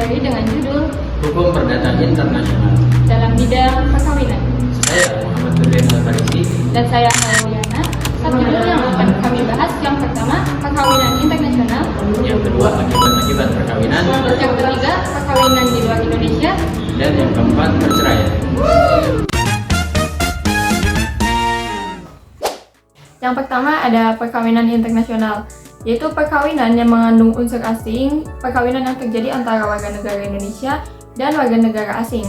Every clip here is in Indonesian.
materi dengan judul Hukum Perdata Internasional. dalam bidang perkawinan. Saya Muhammad Nurdin Al-Farisi. Dan saya Auliana. Subjudul yang akan kami bahas yang pertama, perkawinan internasional. Yang kedua, akibat-akibat perkawinan. Yang ketiga, perkawinan di luar Indonesia. Dan yang keempat, perceraian. Yang pertama ada perkawinan internasional, yaitu perkawinan yang mengandung unsur asing, perkawinan yang terjadi antara warga negara Indonesia dan warga negara asing.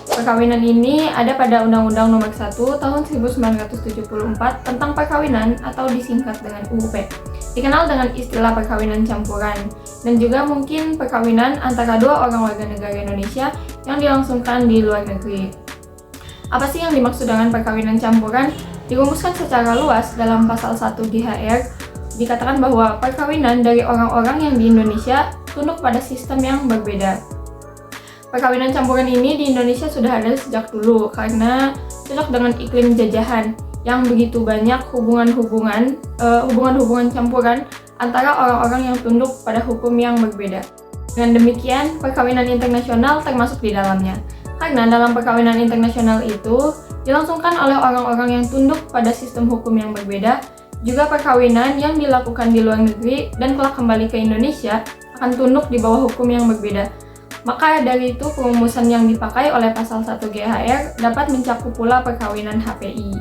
Perkawinan ini ada pada Undang-Undang Nomor 1 Tahun 1974 tentang perkawinan atau disingkat dengan UUP. Dikenal dengan istilah perkawinan campuran, dan juga mungkin perkawinan antara dua orang warga negara Indonesia yang dilangsungkan di luar negeri. Apa sih yang dimaksud dengan perkawinan campuran? Dirumuskan secara luas dalam pasal 1 GHR, dikatakan bahwa perkawinan dari orang-orang yang di Indonesia tunduk pada sistem yang berbeda. Perkawinan campuran ini di Indonesia sudah ada sejak dulu karena cocok dengan iklim jajahan yang begitu banyak hubungan-hubungan campuran antara orang-orang yang tunduk pada hukum yang berbeda. Dengan demikian, perkawinan internasional termasuk di dalamnya. Karena dalam perkawinan internasional itu dilangsungkan oleh orang-orang yang tunduk pada sistem hukum yang berbeda, juga perkawinan yang dilakukan di luar negeri dan kelak kembali ke Indonesia akan tunduk di bawah hukum yang berbeda. Maka dari itu perumusan yang dipakai oleh pasal 1 GHR dapat mencakup pula perkawinan HPI.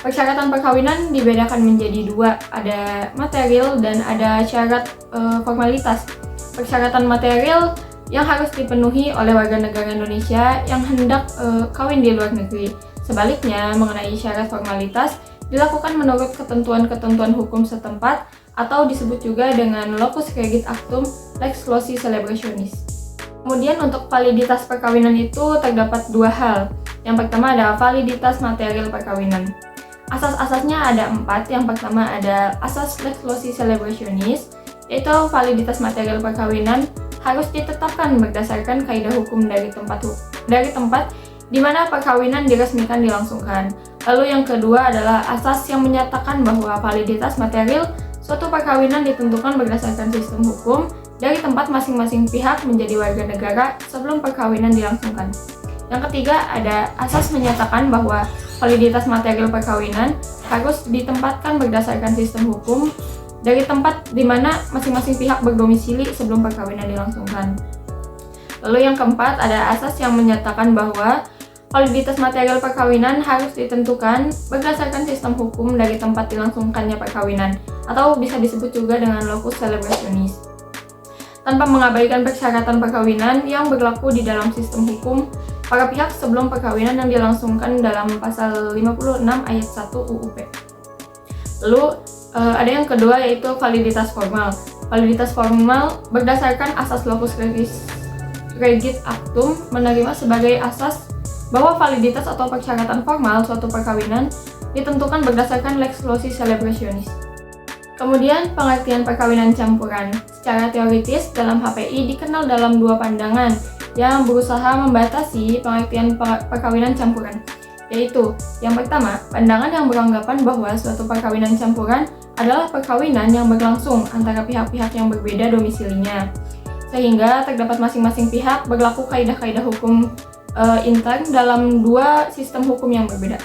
Persyaratan perkawinan dibedakan menjadi dua, ada material dan ada syarat formalitas. Persyaratan material yang harus dipenuhi oleh warga negara Indonesia yang hendak kawin di luar negeri. Sebaliknya, mengenai syarat formalitas dilakukan menurut ketentuan-ketentuan hukum setempat atau disebut juga dengan locus regit actum lex loci celebrationis. Kemudian untuk validitas perkawinan itu terdapat dua hal. Yang pertama ada validitas material perkawinan. Asas-asasnya ada 4. Yang pertama ada asas lex loci celebrationis, yaitu validitas material perkawinan harus ditetapkan berdasarkan kaidah hukum dari tempat di mana perkawinan diresmikan dilangsungkan. Lalu yang kedua adalah asas yang menyatakan bahwa validitas material suatu perkawinan ditentukan berdasarkan sistem hukum dari tempat masing-masing pihak menjadi warga negara sebelum perkawinan dilangsungkan. Yang ketiga ada asas menyatakan bahwa validitas material perkawinan harus ditempatkan berdasarkan sistem hukum dari tempat di mana masing-masing pihak berdomisili sebelum perkawinan dilangsungkan. Lalu yang keempat ada asas yang menyatakan bahwa validitas material perkawinan harus ditentukan berdasarkan sistem hukum dari tempat dilangsungkannya perkawinan, atau bisa disebut juga dengan locus celebrationis, tanpa mengabaikan persyaratan perkawinan yang berlaku di dalam sistem hukum para pihak sebelum perkawinan yang dilangsungkan dalam pasal 56 ayat 1 UUP. Lalu ada yang kedua yaitu validitas formal. Validitas formal berdasarkan asas locus regit actum menerima sebagai asas bahwa validitas atau persyaratan formal suatu perkawinan ditentukan berdasarkan lex loci celebrationis. Kemudian pengertian perkawinan campuran. Secara teoritis dalam HPI dikenal dalam dua pandangan yang berusaha membatasi pengertian perkawinan campuran, yaitu yang pertama, pandangan yang beranggapan bahwa suatu perkawinan campuran adalah perkawinan yang berlangsung antara pihak-pihak yang berbeda domisilinya, sehingga terdapat masing-masing pihak berlaku kaidah-kaidah hukum intern dalam dua sistem hukum yang berbeda.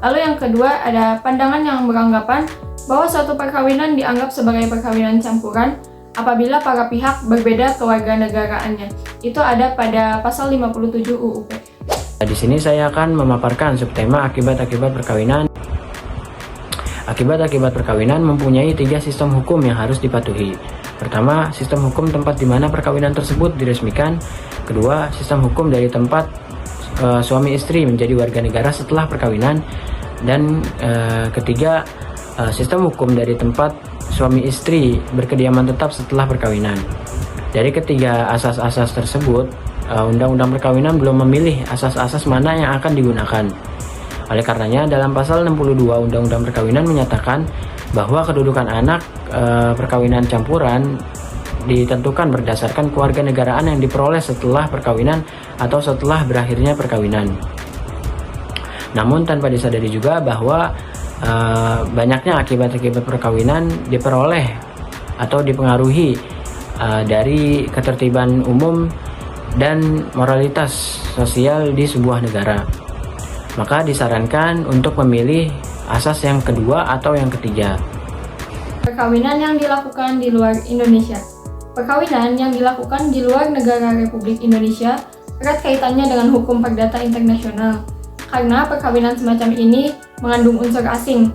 Lalu yang kedua ada pandangan yang beranggapan bahwa suatu perkawinan dianggap sebagai perkawinan campuran apabila para pihak berbeda kewarganegaraannya. Itu ada pada pasal 57 UUP. Di sini saya akan memaparkan subtema akibat-akibat perkawinan. Akibat-akibat perkawinan mempunyai 3 sistem hukum yang harus dipatuhi. Pertama, sistem hukum tempat di mana perkawinan tersebut diresmikan. Kedua, sistem hukum dari tempat suami istri menjadi warga negara setelah perkawinan. Dan ketiga, sistem hukum dari tempat suami istri berkediaman tetap setelah perkawinan. Dari ketiga asas-asas tersebut, Undang-Undang Perkawinan belum memilih asas-asas mana yang akan digunakan. Oleh karenanya, dalam pasal 62 Undang-Undang Perkawinan menyatakan bahwa kedudukan anak perkawinan campuran ditentukan berdasarkan kewarganegaraan yang diperoleh setelah perkawinan atau setelah berakhirnya perkawinan. Namun tanpa disadari juga bahwa banyaknya akibat-akibat perkawinan diperoleh atau dipengaruhi dari ketertiban umum dan moralitas sosial di sebuah negara. Maka disarankan untuk memilih asas yang kedua atau yang ketiga. Perkawinan yang dilakukan di luar Indonesia. Perkawinan yang dilakukan di luar negara Republik Indonesia erat kaitannya dengan hukum perdata internasional, karena perkawinan semacam ini mengandung unsur asing.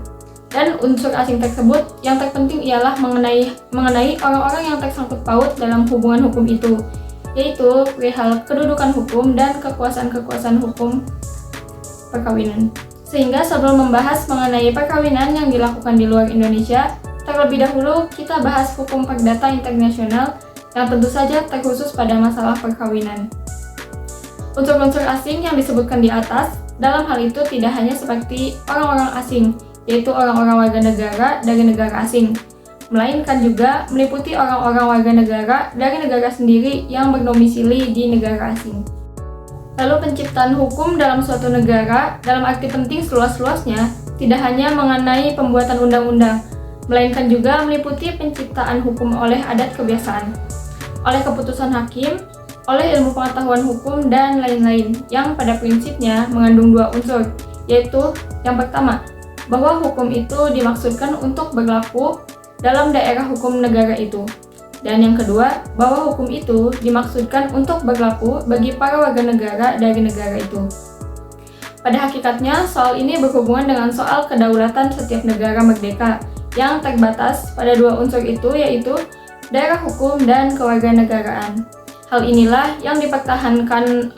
Dan unsur asing tersebut yang terpenting ialah mengenai orang-orang yang tersangkut paut dalam hubungan hukum itu, yaitu perihal kedudukan hukum dan kekuasaan-kekuasaan hukum perkawinan. Sehingga sebelum membahas mengenai perkawinan yang dilakukan di luar Indonesia, terlebih dahulu kita bahas hukum perdata internasional yang tentu saja terkhusus pada masalah perkawinan. Unsur-unsur asing yang disebutkan di atas, dalam hal itu tidak hanya seperti orang-orang asing, yaitu orang-orang warga negara dari negara asing, melainkan juga meliputi orang-orang warga negara dari negara sendiri yang berdomisili di negara asing. Lalu penciptaan hukum dalam suatu negara dalam arti penting seluas-luasnya tidak hanya mengenai pembuatan undang-undang, melainkan juga meliputi penciptaan hukum oleh adat kebiasaan, oleh keputusan hakim, oleh ilmu pengetahuan hukum, dan lain-lain yang pada prinsipnya mengandung dua unsur, yaitu yang pertama, bahwa hukum itu dimaksudkan untuk berlaku dalam daerah hukum negara itu. Dan yang kedua, bahwa hukum itu dimaksudkan untuk berlaku bagi para warga negara dari negara itu. Pada hakikatnya, soal ini berhubungan dengan soal kedaulatan setiap negara merdeka yang terbatas pada dua unsur itu, yaitu daerah hukum dan kewarganegaraan. Hal inilah yang dipertahankan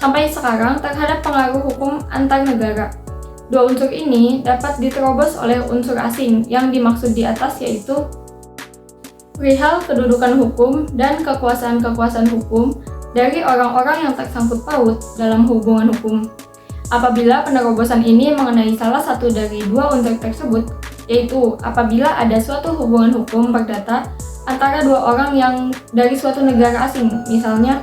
sampai sekarang terhadap pengaruh hukum antar negara. Dua unsur ini dapat diterobos oleh unsur asing yang dimaksud di atas, yaitu perihal kedudukan hukum dan kekuasaan-kekuasaan hukum dari orang-orang yang tersangkut paut dalam hubungan hukum. Apabila penerobosan ini mengenai salah satu dari dua unsur tersebut, yaitu apabila ada suatu hubungan hukum perdata antara dua orang yang dari suatu negara asing, misalnya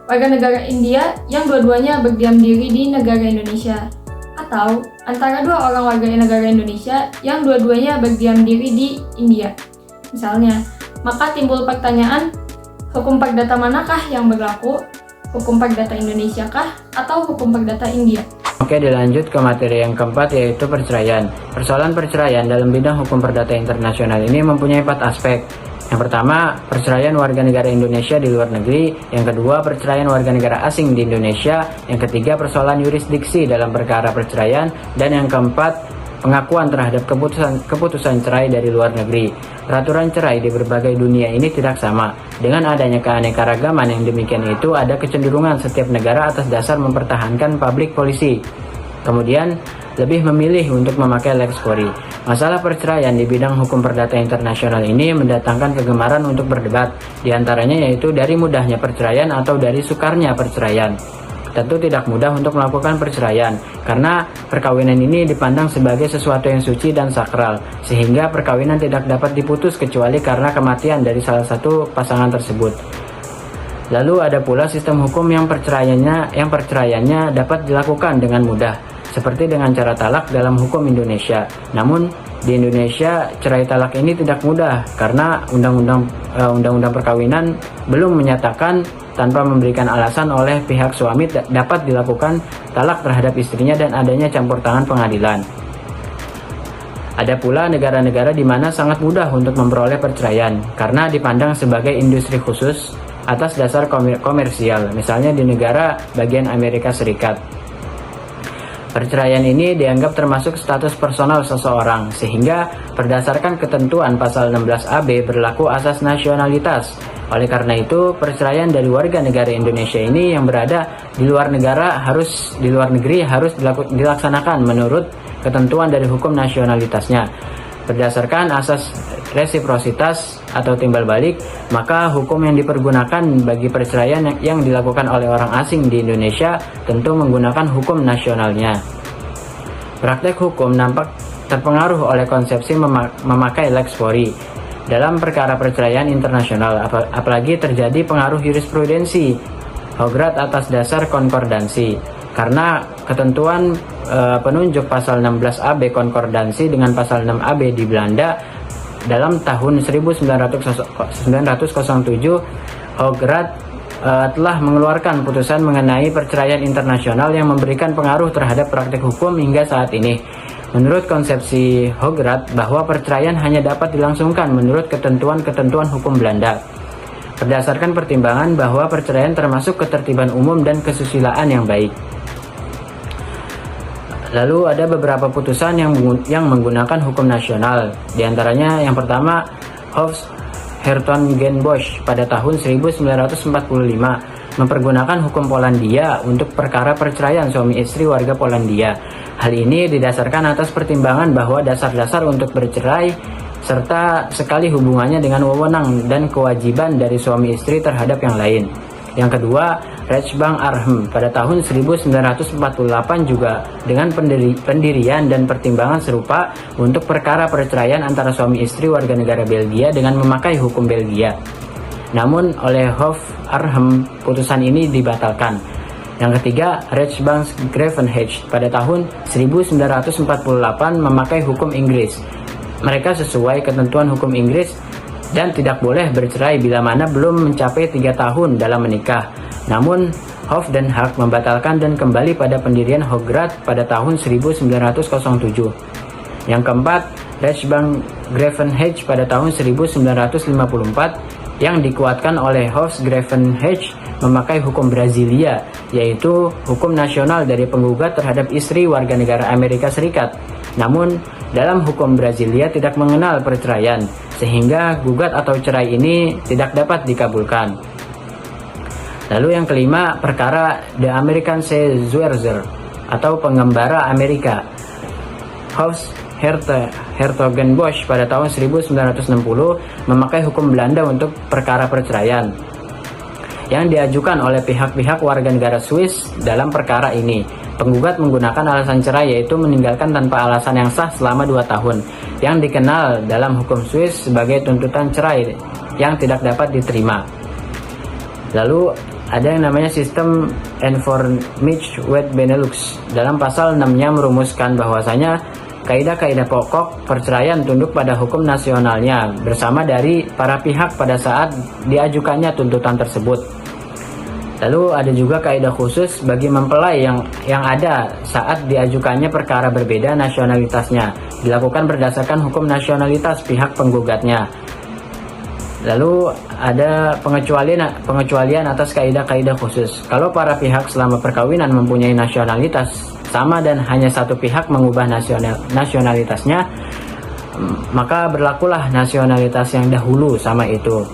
warga negara India yang dua-duanya berdiam diri di negara Indonesia, atau antara dua orang warga negara Indonesia yang dua-duanya berdiam diri di India, misalnya, maka timbul pertanyaan, hukum perdata manakah yang berlaku? Hukum perdata Indonesia kah atau hukum perdata India? Oke, dilanjut ke materi yang keempat, yaitu perceraian. Persoalan perceraian dalam bidang hukum perdata internasional ini mempunyai 4 aspek. Yang pertama, perceraian warga negara Indonesia di luar negeri. Yang kedua, perceraian warga negara asing di Indonesia. Yang ketiga, persoalan yurisdiksi dalam perkara perceraian. Dan yang keempat, pengakuan terhadap keputusan cerai dari luar negeri. Peraturan cerai di berbagai dunia ini tidak sama. Dengan adanya keanekaragaman yang demikian itu, ada kecenderungan setiap negara atas dasar mempertahankan public policy, kemudian lebih memilih untuk memakai lex quorum. Masalah perceraian di bidang hukum perdata internasional ini mendatangkan kegemaran untuk berdebat, diantaranya yaitu dari mudahnya perceraian atau dari sukarnya perceraian. Tentu tidak mudah untuk melakukan perceraian, karena perkawinan ini dipandang sebagai sesuatu yang suci dan sakral, sehingga perkawinan tidak dapat diputus kecuali karena kematian dari salah satu pasangan tersebut. Lalu ada pula sistem hukum yang perceraiannya dapat dilakukan dengan mudah, seperti dengan cara talak dalam hukum Indonesia. Namun di Indonesia cerai talak ini tidak mudah karena undang-undang perkawinan belum menyatakan tanpa memberikan alasan oleh pihak suami dapat dilakukan talak terhadap istrinya dan adanya campur tangan pengadilan. Ada pula negara-negara di mana sangat mudah untuk memperoleh perceraian karena dipandang sebagai industri khusus atas dasar komersial, misalnya di negara bagian Amerika Serikat. Perceraian ini dianggap termasuk status personal seseorang, sehingga berdasarkan ketentuan pasal 16AB berlaku asas nasionalitas. Oleh karena itu, perceraian dari warga negara Indonesia ini yang berada di luar negeri harus dilaksanakan menurut ketentuan dari hukum nasionalitasnya. Berdasarkan asas resiprositas atau timbal balik, maka hukum yang dipergunakan bagi perceraian yang dilakukan oleh orang asing di Indonesia tentu menggunakan hukum nasionalnya. Praktek hukum nampak terpengaruh oleh konsepsi memakai lex quorum dalam perkara perceraian internasional, apalagi terjadi pengaruh jurisprudensi Hograt atas dasar konkordansi, karena ketentuan penunjuk pasal 16AB konkordansi dengan pasal 6AB di Belanda dalam tahun 1907, Hogerath telah mengeluarkan putusan mengenai perceraian internasional yang memberikan pengaruh terhadap praktik hukum hingga saat ini. Menurut konsepsi Hogerath, bahwa perceraian hanya dapat dilangsungkan menurut ketentuan-ketentuan hukum Belanda, berdasarkan pertimbangan bahwa perceraian termasuk ketertiban umum dan kesusilaan yang baik. Lalu ada beberapa putusan yang menggunakan hukum nasional. Di antaranya yang pertama, Hofs-Hertogenbosch pada tahun 1945 mempergunakan hukum Polandia untuk perkara perceraian suami istri warga Polandia. Hal ini didasarkan atas pertimbangan bahwa dasar-dasar untuk bercerai serta sekali hubungannya dengan wewenang dan kewajiban dari suami istri terhadap yang lain. Yang kedua, Rechtsbank Arnhem pada tahun 1948 juga dengan pendirian dan pertimbangan serupa untuk perkara perceraian antara suami istri warga negara Belgia dengan memakai hukum Belgia. Namun oleh Hof Arnhem putusan ini dibatalkan. Yang ketiga, Rechtsbank Gravenhage pada tahun 1948 memakai hukum Inggris. Mereka sesuai ketentuan hukum Inggris dan tidak boleh bercerai bila mana belum mencapai 3 tahun dalam menikah. Namun, Hof dan Haag membatalkan dan kembali pada pendirian Hogerath pada tahun 1907. Yang keempat, Rechtsbank Gravenhage pada tahun 1954 yang dikuatkan oleh Hof Gravenhage memakai hukum Brasilia, yaitu hukum nasional dari penggugat terhadap istri warga negara Amerika Serikat. Namun, dalam hukum Brasilia tidak mengenal perceraian, sehingga gugat atau cerai ini tidak dapat dikabulkan. Lalu yang kelima, perkara The American Seeschauer atau pengembara Amerika. Hofs-Hertogenbosch pada tahun 1960 memakai hukum Belanda untuk perkara perceraian yang diajukan oleh pihak-pihak warga negara Swiss. Dalam perkara ini, penggugat menggunakan alasan cerai, yaitu meninggalkan tanpa alasan yang sah selama 2 tahun, yang dikenal dalam hukum Swiss sebagai tuntutan cerai yang tidak dapat diterima. Lalu ada yang namanya sistem Einvernahmswet Benelux. Dalam pasal 6-nya merumuskan bahwasanya kaidah-kaidah pokok perceraian tunduk pada hukum nasionalnya bersama dari para pihak pada saat diajukannya tuntutan tersebut. Lalu ada juga kaidah khusus bagi mempelai yang ada saat diajukannya perkara berbeda nasionalitasnya, dilakukan berdasarkan hukum nasionalitas pihak penggugatnya. Lalu ada pengecualian atas kaidah-kaidah khusus. Kalau para pihak selama perkawinan mempunyai nasionalitas sama dan hanya satu pihak mengubah nasionalitasnya, maka berlakulah nasionalitas yang dahulu sama itu.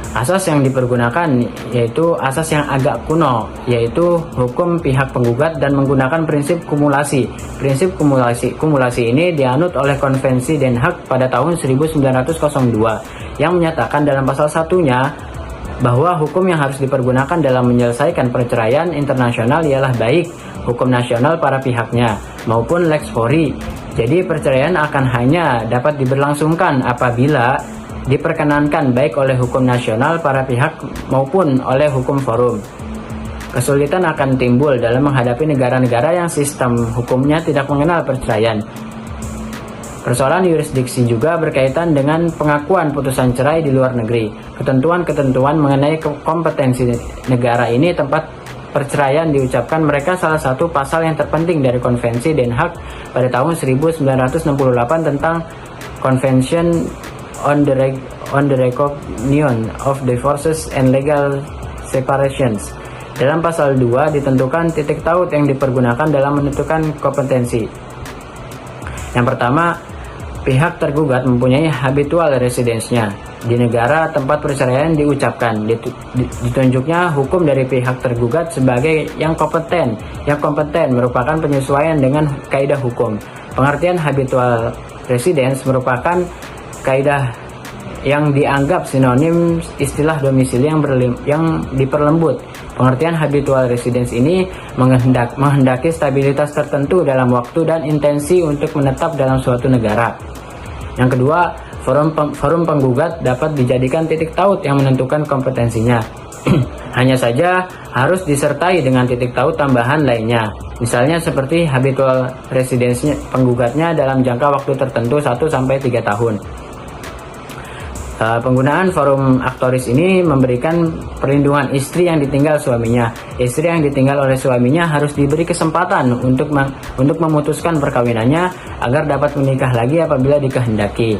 Asas yang dipergunakan yaitu asas yang agak kuno, yaitu hukum pihak penggugat dan menggunakan prinsip kumulasi. Prinsip kumulasi ini dianut oleh Konvensi Den Haag pada tahun 1902 yang menyatakan dalam pasal 1-nya bahwa hukum yang harus dipergunakan dalam menyelesaikan perceraian internasional ialah baik hukum nasional para pihaknya maupun lex fori. Jadi perceraian akan hanya dapat diberlangsungkan apabila diperkenankan baik oleh hukum nasional para pihak maupun oleh hukum forum. Kesulitan akan timbul dalam menghadapi negara-negara yang sistem hukumnya tidak mengenal perceraian. Persoalan yurisdiksi juga berkaitan dengan pengakuan putusan cerai di luar negeri. Ketentuan-ketentuan mengenai kompetensi negara ini tempat perceraian diucapkan mereka salah satu pasal yang terpenting dari Konvensi Den Haag pada tahun 1968 tentang Convention on the Recognition of Divorces and Legal Separations. Dalam pasal 2 ditentukan titik taut yang dipergunakan dalam menentukan kompetensi. Yang pertama, pihak tergugat mempunyai habitual residence-nya di negara tempat perceraian diucapkan. Ditunjuknya hukum dari pihak tergugat sebagai yang kompeten. Yang kompeten merupakan penyesuaian dengan kaidah hukum. Pengertian habitual residence merupakan kaidah yang dianggap sinonim istilah domisili yang diperlembut. Pengertian habitual residence ini menghendaki stabilitas tertentu dalam waktu dan intensi untuk menetap dalam suatu negara. Yang kedua, forum penggugat dapat dijadikan titik taut yang menentukan kompetensinya. Hanya saja harus disertai dengan titik taut tambahan lainnya. Misalnya seperti habitual residence penggugatnya dalam jangka waktu tertentu 1-3 tahun. Penggunaan forum aktoris ini memberikan perlindungan istri yang ditinggal suaminya. Istri yang ditinggal oleh suaminya harus diberi kesempatan untuk memutuskan perkawinannya agar dapat menikah lagi apabila dikehendaki.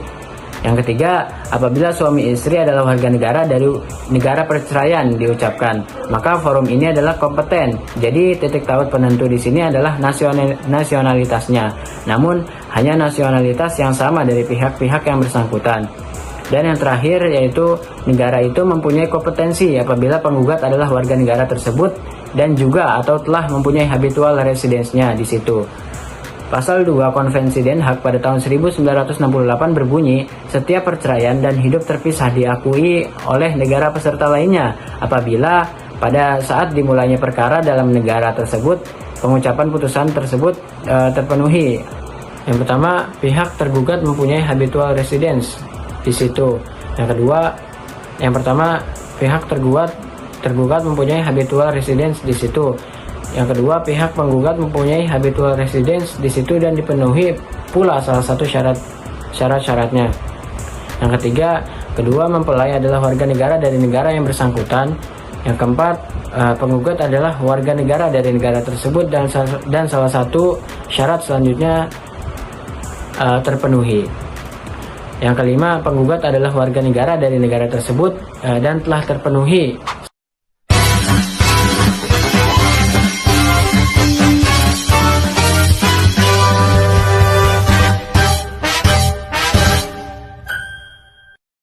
Yang ketiga, apabila suami istri adalah warga negara dari negara perceraian diucapkan, maka forum ini adalah kompeten. Jadi titik taut penentu di sini adalah nasionalitasnya. Namun hanya nasionalitas yang sama dari pihak-pihak yang bersangkutan. Dan yang terakhir yaitu negara itu mempunyai kompetensi apabila penggugat adalah warga negara tersebut dan juga atau telah mempunyai habitual residence-nya di situ. Pasal 2 Konvensi Den Haag pada tahun 1968 berbunyi, setiap perceraian dan hidup terpisah diakui oleh negara peserta lainnya apabila pada saat dimulainya perkara dalam negara tersebut pengucapan putusan tersebut terpenuhi. Yang pertama, pihak tergugat mempunyai habitual residence di situ. Yang pertama, pihak tergugat mempunyai habitual residence di situ. Yang kedua, pihak penggugat mempunyai habitual residence di situ dan dipenuhi pula salah satu syarat-syaratnya. Yang ketiga, kedua mempelai adalah warga negara dari negara yang bersangkutan. Yang keempat, penggugat adalah warga negara dari negara tersebut dan salah satu syarat selanjutnya terpenuhi. Yang kelima, penggugat adalah warga negara dari negara tersebut dan telah terpenuhi